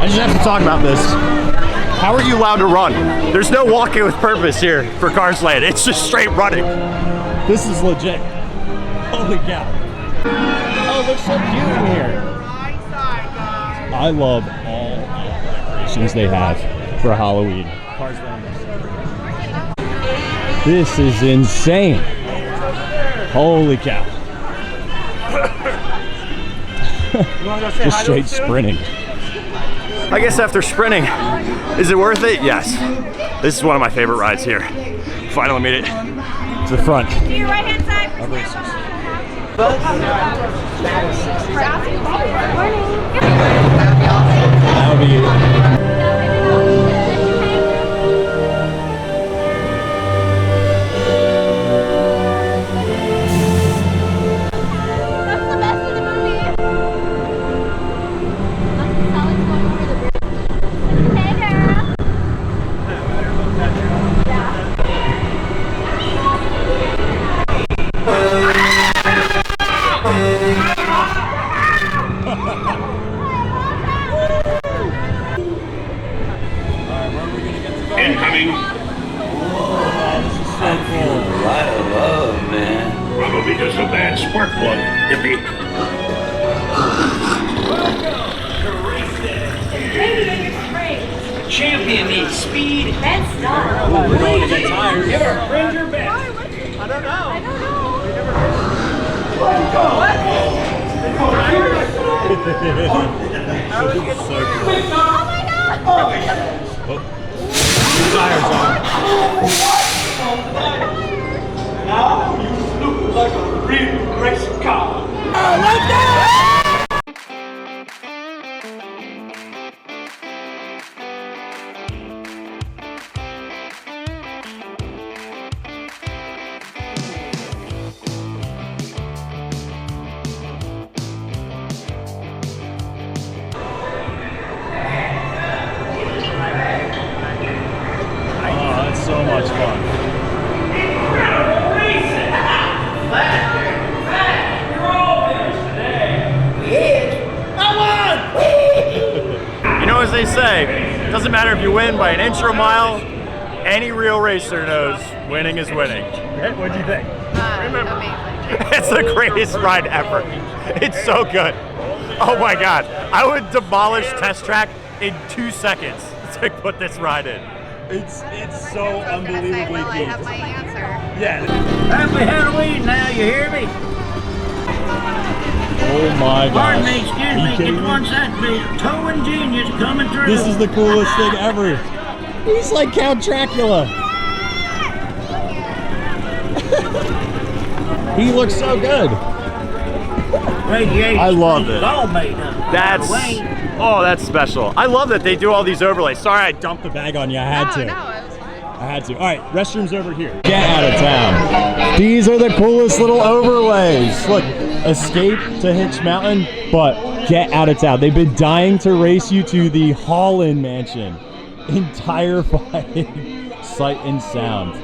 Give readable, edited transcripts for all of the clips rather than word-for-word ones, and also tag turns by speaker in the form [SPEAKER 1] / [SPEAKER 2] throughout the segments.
[SPEAKER 1] just have to talk about this. How are you allowed to run? There's no walking with purpose here for Cars Land. It's just straight running. This is legit. Holy cow. Oh, it looks so cute in here. I love all the decorations they have for Halloween. Cars Land. This is insane. Holy cow. Just straight sprinting. I guess after sprinting, is it worth it? Yes. This is one of my favorite rides here. Finally made it to the front.
[SPEAKER 2] To your right hand side.
[SPEAKER 1] That would be
[SPEAKER 3] incoming. Probably just a bad spark plug, hippie. Champion needs speed.
[SPEAKER 2] That's not.
[SPEAKER 1] we're going to get tired.
[SPEAKER 3] Give her a friend your best.
[SPEAKER 2] I don't know.
[SPEAKER 3] Now you look like a real race car.
[SPEAKER 1] So much fun. You know, as they say, it doesn't matter if you win by an inch or a mile, any real racer knows winning is winning. What'd you think?
[SPEAKER 2] Amazing.
[SPEAKER 1] It's the greatest ride ever. It's so good. Oh my God. I would demolish Test Track in 2 seconds to put this ride in. It's so unbelievably
[SPEAKER 2] Well, I
[SPEAKER 1] cute.
[SPEAKER 2] have my answer.
[SPEAKER 1] Yeah.
[SPEAKER 4] Happy Halloween now, you hear me?
[SPEAKER 1] Oh my
[SPEAKER 4] Pardon
[SPEAKER 1] gosh.
[SPEAKER 4] me, excuse me, just one second, please. Towing genius coming through.
[SPEAKER 1] This is the coolest thing ever. He's like Count Dracula. He looks so good.
[SPEAKER 4] Radiation
[SPEAKER 1] I love
[SPEAKER 4] is
[SPEAKER 1] it.
[SPEAKER 4] all made up.
[SPEAKER 1] Oh, that's special. I love that they do all these overlays. Sorry, I dumped the bag on you. I had to.
[SPEAKER 2] No, it was fine.
[SPEAKER 1] I had to. All right, restrooms over here. Get out of town. These are the coolest little overlays. Look, escape to Hitch Mountain, but get out of town. They've been dying to race you to the Holland Mansion. Entire flying sight and sound.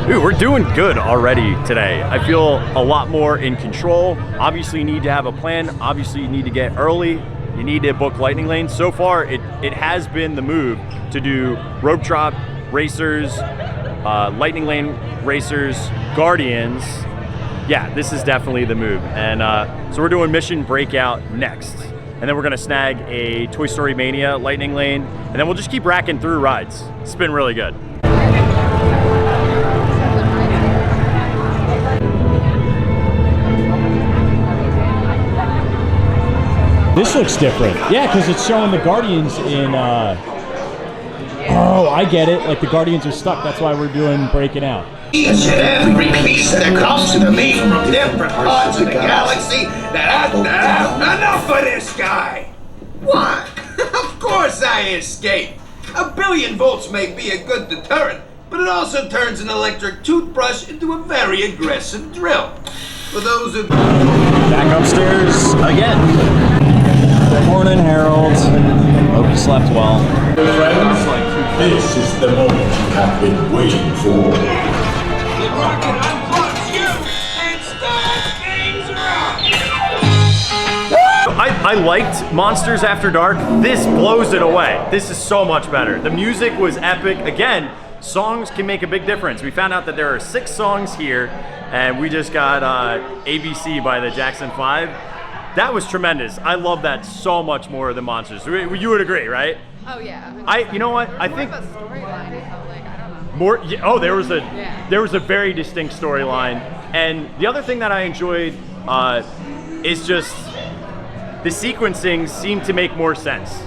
[SPEAKER 1] Dude, we're doing good already today. I feel a lot more in control. Obviously, you need to have a plan. Obviously, you need to get early. You need to book lightning lanes. So far, it has been the move to do rope drop racers, lightning lane racers, guardians. Yeah, this is definitely the move. And so we're doing Mission Breakout next. And then we're gonna snag a Toy Story Mania lightning lane. And then we'll just keep racking through rides. It's been really good. This looks different. Yeah, because it's showing the Guardians in, oh, I get it. Like the Guardians are stuck. That's why we're doing breaking out.
[SPEAKER 5] Each and every piece that comes to me from different parts of the galaxy that enough of this guy! What? Of course I escape! 1 billion volts may be a good deterrent, but it also turns an electric toothbrush into a very aggressive drill. For those who...
[SPEAKER 1] Back upstairs again. Good morning, Harold. Hope you slept well.
[SPEAKER 6] Friends, this is the moment you have been waiting for.
[SPEAKER 1] I liked Monsters After Dark. This blows it away. This is so much better. The music was epic. Again, songs can make a big difference. We found out that there are 6 songs here, and we just got ABC by the Jackson 5. That was tremendous. I love that so much more than Monsters. You would agree, right?
[SPEAKER 2] Oh yeah.
[SPEAKER 1] You know what? I
[SPEAKER 2] More
[SPEAKER 1] think
[SPEAKER 2] of a storyline. It felt like, I don't know.
[SPEAKER 1] more. Oh, there was a
[SPEAKER 2] Yeah.
[SPEAKER 1] very distinct storyline. And the other thing that I enjoyed is just the sequencing seemed to make more sense.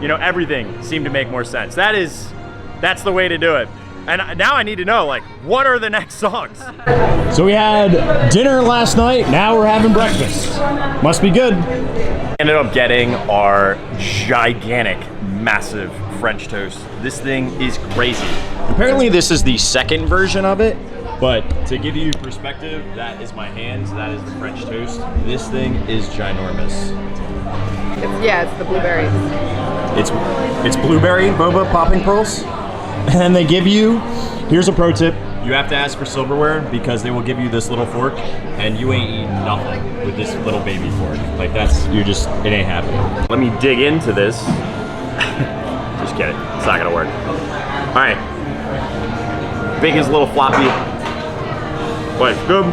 [SPEAKER 1] You know, everything seemed to make more sense. That's the way to do it. And now I need to know, like, what are the next songs? So we had dinner last night. Now we're having breakfast. Must be good. Ended up getting our gigantic, massive French toast. This thing is crazy. Apparently this is the second version of it, but to give you perspective, that is my hands, that is the French toast. This thing is ginormous.
[SPEAKER 2] It's the blueberries.
[SPEAKER 1] It's blueberry boba popping pearls. And they give you, here's a pro tip, you have to ask for silverware because they will give you this little fork and you ain't eating nothing with this little baby fork. Like it ain't happening. Let me dig into this. Just kidding, it's not gonna work. All right, bacon's a little floppy, but it's good.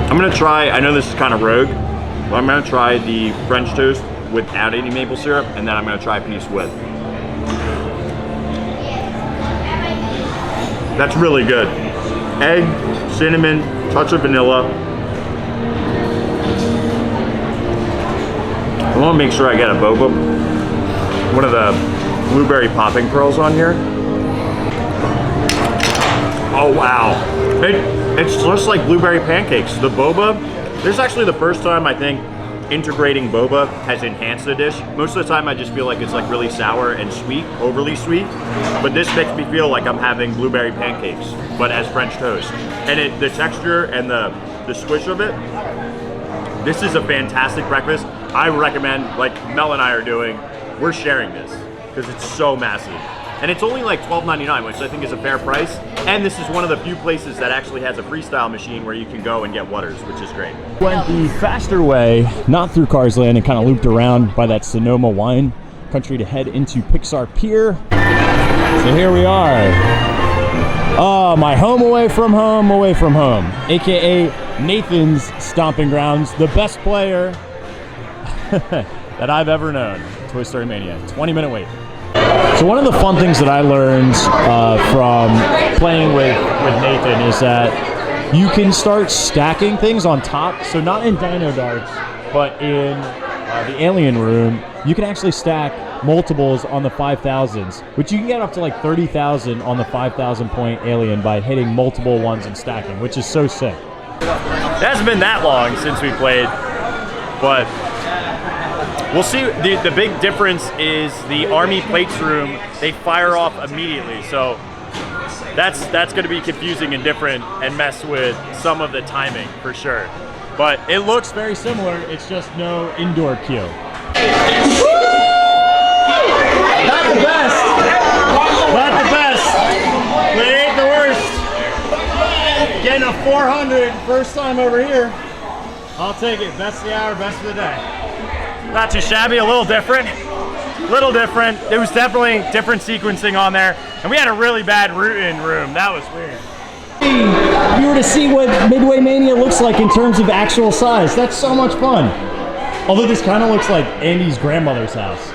[SPEAKER 1] I'm gonna try, I know this is kind of rogue, but I'm gonna try the French toast without any maple syrup, and then I'm gonna try a piece with. That's really good. Egg, cinnamon, touch of vanilla. I want to make sure I get a boba. One of the blueberry popping pearls on here. Oh wow. It's just like blueberry pancakes. The boba, this is actually the first time I think integrating boba has enhanced the dish. Most of the time I just feel like it's like really sour and sweet, overly sweet, but this makes me feel like I'm having blueberry pancakes, but as French toast. And the texture and the squish of it, this is a fantastic breakfast. I recommend, like Mel and I are doing, we're sharing this because it's so massive. And it's only like $12.99, which I think is a fair price. And this is one of the few places that actually has a freestyle machine where you can go and get waters, which is great. Went the faster way, not through Cars Land, and kind of looped around by that Sonoma wine country to head into Pixar Pier. So here we are. Oh, my home away from home, AKA Nathan's stomping grounds, the best player that I've ever known. Toy Story Mania, 20-minute wait. So one of the fun things that I learned from playing with Nathan is that you can start stacking things on top. So not in Dino Darts, but in the Alien Room, you can actually stack multiples on the 5,000s, which you can get up to like 30,000 on the 5,000 point Alien by hitting multiple ones and stacking, which is so sick. It hasn't been that long since we played, but we'll see. The big difference is the Army Plates room, they fire off immediately. So that's going to be confusing and different and mess with some of the timing for sure. But it looks very similar. It's just no indoor queue. Not the best. Not the best. But it ain't the worst. Getting a 400 first time over here. I'll take it. Best of the hour, best of the day. Not too shabby, a little different. It was definitely different sequencing on there. And we had a really bad root-in room. That was weird. If you were to see what Midway Mania looks like in terms of actual size, that's so much fun. Although this kind of looks like Andy's grandmother's house.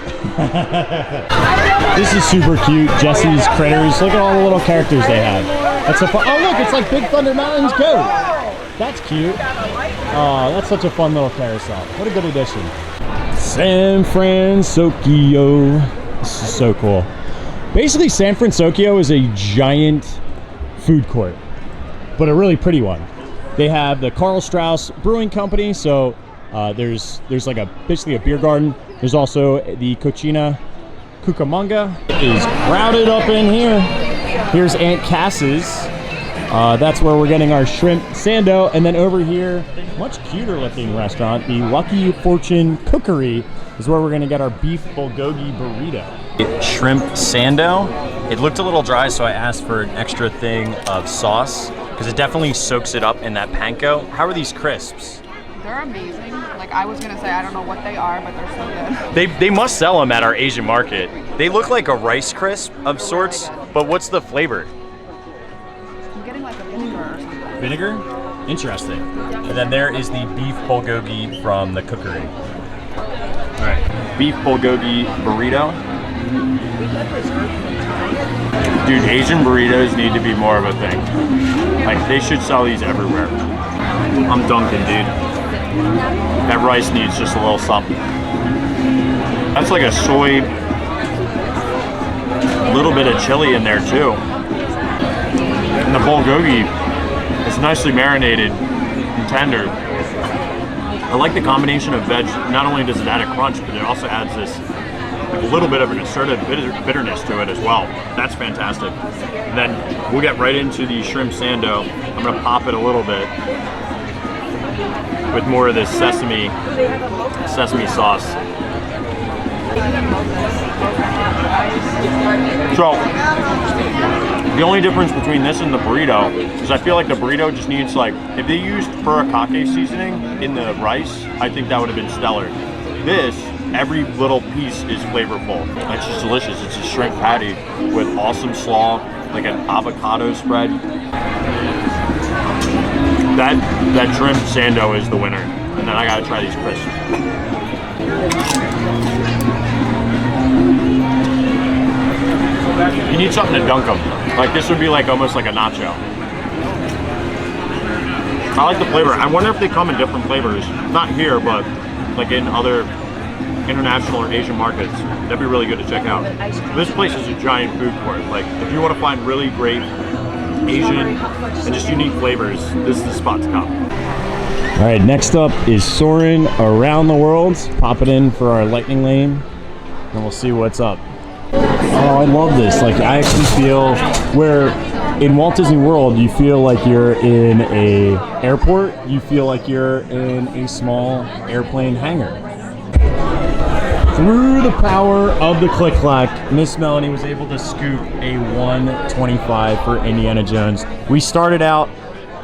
[SPEAKER 1] This is super cute. Jesse's Critters. Look at all the little characters they have. That's so fun. Oh look, it's like Big Thunder Mountain's goat. That's cute. Oh, that's such a fun little carousel. What a good addition. San Francisco. This is so cool. Basically, San Francisco is a giant food court, but a really pretty one. They have the Carl Strauss Brewing Company, so there's like basically a beer garden. There's also the Cocina Cucamonga. It is crowded up in here. Here's Aunt Cass's. That's where we're getting our shrimp sando. And then over here, much cuter looking restaurant, the Lucky Fortune Cookery, is where we're gonna get our beef bulgogi burrito. Shrimp sando. It looked a little dry, so I asked for an extra thing of sauce, because it definitely soaks it up in that panko. How are these crisps?
[SPEAKER 2] They're amazing. Like, I was gonna say, I don't know what they are, but they're so good.
[SPEAKER 1] They must sell them at our Asian market. They look like a Rice Crisp of sorts, but what's the flavor?
[SPEAKER 2] I'm getting like a vinegar or something.
[SPEAKER 1] Vinegar? Interesting. And then there is the beef bulgogi from the cookery. All right, beef bulgogi burrito. Dude, Asian burritos need to be more of a thing. Like, they should sell these everywhere. I'm dunking, dude. That rice needs just a little something. That's like a soy, little bit of chili in there too. And the bulgogi is nicely marinated and tender. I like the combination of veg. Not only does it add a crunch, but it also adds this like, a little bit of an assertive bitterness to it as well. That's fantastic. And then we'll get right into the shrimp sando. I'm gonna pop it a little bit with more of this sesame sauce. So, the only difference between this and the burrito is I feel like the burrito just needs, like, if they used furikake seasoning in the rice, I think that would have been stellar. This, every little piece is flavorful. It's just delicious. It's a shrimp patty with awesome slaw, like an avocado spread. That shrimp sando is the winner. And then I gotta try these crisps. You need something to dunk them. Like, this would be like almost like a nacho. I like the flavor. I wonder if they come in different flavors. Not here, but like in other international or Asian markets. That'd be really good to check out. This place is a giant food court. Like, if you want to find really great Asian and just unique flavors, this is the spot to come. All right, next up is Soarin' Around the World. Pop it in for our lightning lane, and we'll see what's up. Oh, I love this. Like, I actually feel where in Walt Disney World, you feel like you're in a airport. You feel like you're in a small airplane hangar. Through the power of the click-clack, Miss Melanie was able to scoop a 125 for Indiana Jones. We started out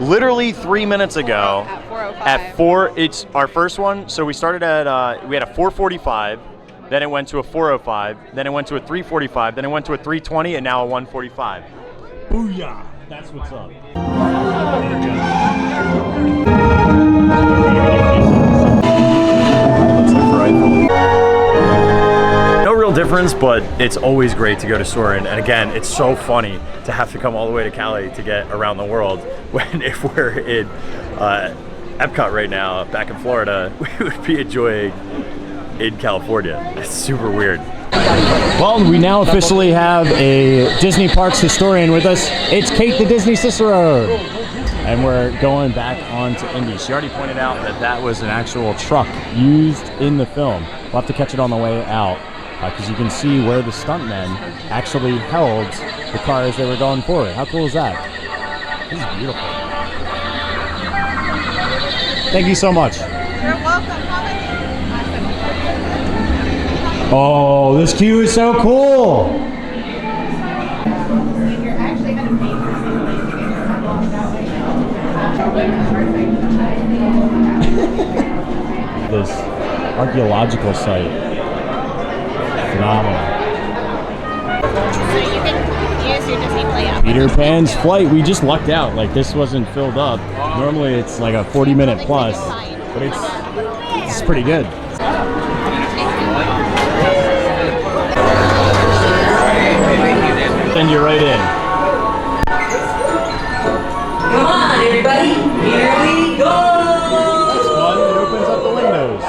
[SPEAKER 1] literally 3 minutes ago.
[SPEAKER 2] At 4:05.
[SPEAKER 1] At 4, it's our first one. So we started at, we had a 4:45, then it went to a 4:05, then it went to a 3:45, then it went to a 3:20, and now a 1:45. Booyah! That's what's up. No real difference, but it's always great to go to Soarin'. And again, it's so funny to have to come all the way to Cali to get around the world when if we're in Epcot right now, back in Florida, we would be enjoying in California. It's super weird. Well, we now officially have a Disney Parks historian with us. It's Kate the Disney Cicero. And we're going back on to Indy. She already pointed out that that was an actual truck used in the film. We'll have to catch it on the way out because you can see where the stuntmen actually held the car as they were going forward. How cool is that? This is beautiful. Thank you so much.
[SPEAKER 2] You're welcome.
[SPEAKER 1] Oh, this queue is so cool. This archaeological site. Phenomenal.
[SPEAKER 7] So you can use your Disney Play app.
[SPEAKER 1] Peter Pan's Flight. We just lucked out. Like, this wasn't filled up. Normally it's like a 40-minute plus, but it's pretty good. Send you right in.
[SPEAKER 8] Come on, everybody. Here we go.
[SPEAKER 1] That's fun. It opens up the windows.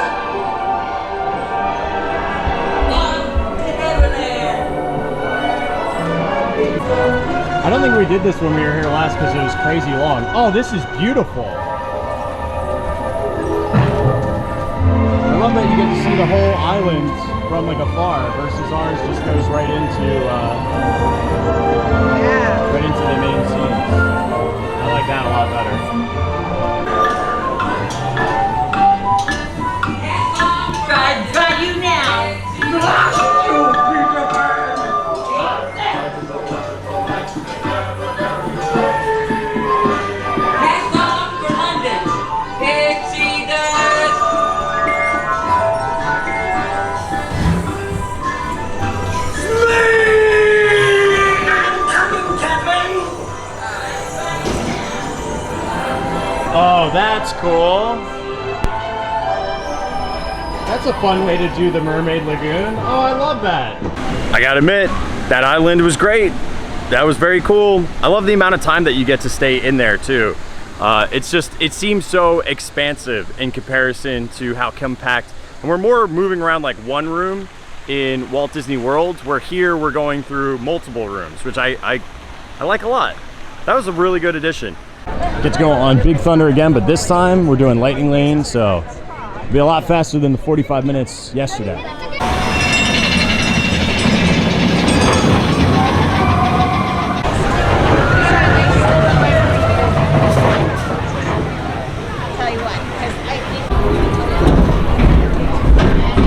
[SPEAKER 1] I don't think we did this when we were here last because it was crazy long. Oh, this is beautiful. I love that you get to see the whole island from like afar versus ours just goes right into right into the main scenes. I like that a lot better.
[SPEAKER 8] Try you now. Pass on for London. Pixie dust.
[SPEAKER 1] Oh, that's cool. That's a fun way to do the Mermaid Lagoon. Oh, I love that. I gotta admit, that island was great. That was very cool. I love the amount of time that you get to stay in there too. It seems so expansive in comparison to how compact, and we're more moving around like one room in Walt Disney World, where here we're going through multiple rooms, which I like a lot. That was a really good addition. Get to go on Big Thunder again, but this time we're doing Lightning Lane, so it'll be a lot faster than the 45 minutes yesterday.
[SPEAKER 7] Tell you what, because I think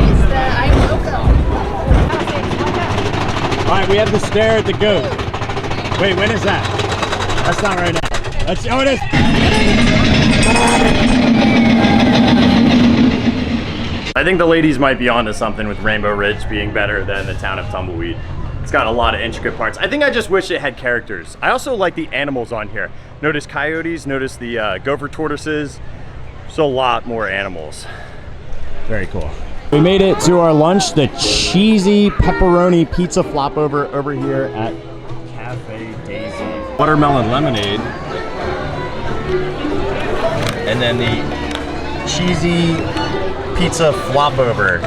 [SPEAKER 7] it's the
[SPEAKER 1] All right, we have the stare at the goat. Wait, when is that? That's not right now. That's, oh, it is. I think the ladies might be onto something with Rainbow Ridge being better than the town of Tumbleweed. It's got a lot of intricate parts. I think I just wish it had characters. I also like the animals on here. Notice coyotes, notice the gopher tortoises. There's a lot more animals. Very cool. We made it to our lunch, the cheesy pepperoni pizza flop over here at Cafe Daisy. Watermelon lemonade. And then the cheesy pizza flop over.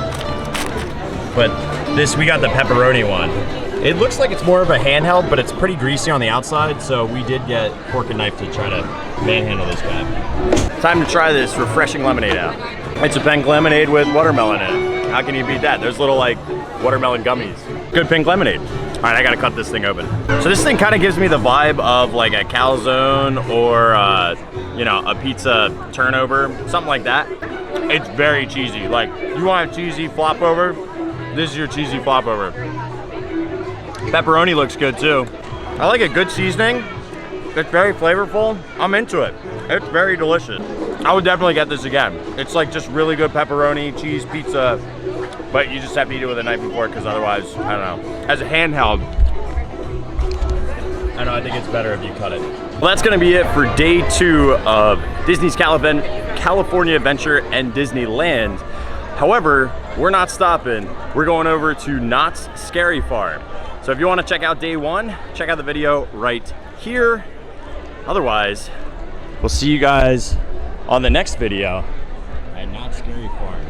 [SPEAKER 1] But this, we got the pepperoni one. It looks like it's more of a handheld, but it's pretty greasy on the outside, so we did get fork and knife to try to manhandle this guy. Time to try this refreshing lemonade out. It's a pink lemonade with watermelon in it. How can you beat that? There's little like watermelon gummies. Good pink lemonade. All right, I gotta cut this thing open. So this thing kind of gives me the vibe of like a calzone or you know, a pizza turnover, something like that. It's very cheesy. Like, you want a cheesy flop over? This is your cheesy flop over. Pepperoni looks good too. I like a good seasoning. It's very flavorful. I'm into it. It's very delicious. I would definitely get this again. It's like just really good pepperoni, cheese, pizza, but you just have to eat it with a knife and fork because otherwise, I don't know. As a handheld, I think it's better if you cut it. Well, that's gonna be it for day 2 of Disney's California Adventure and Disneyland. However, we're not stopping. We're going over to Knott's Scary Farm. So if you wanna check out day 1, check out the video right here. Otherwise, we'll see you guys on the next video at Knott's Scary Farm.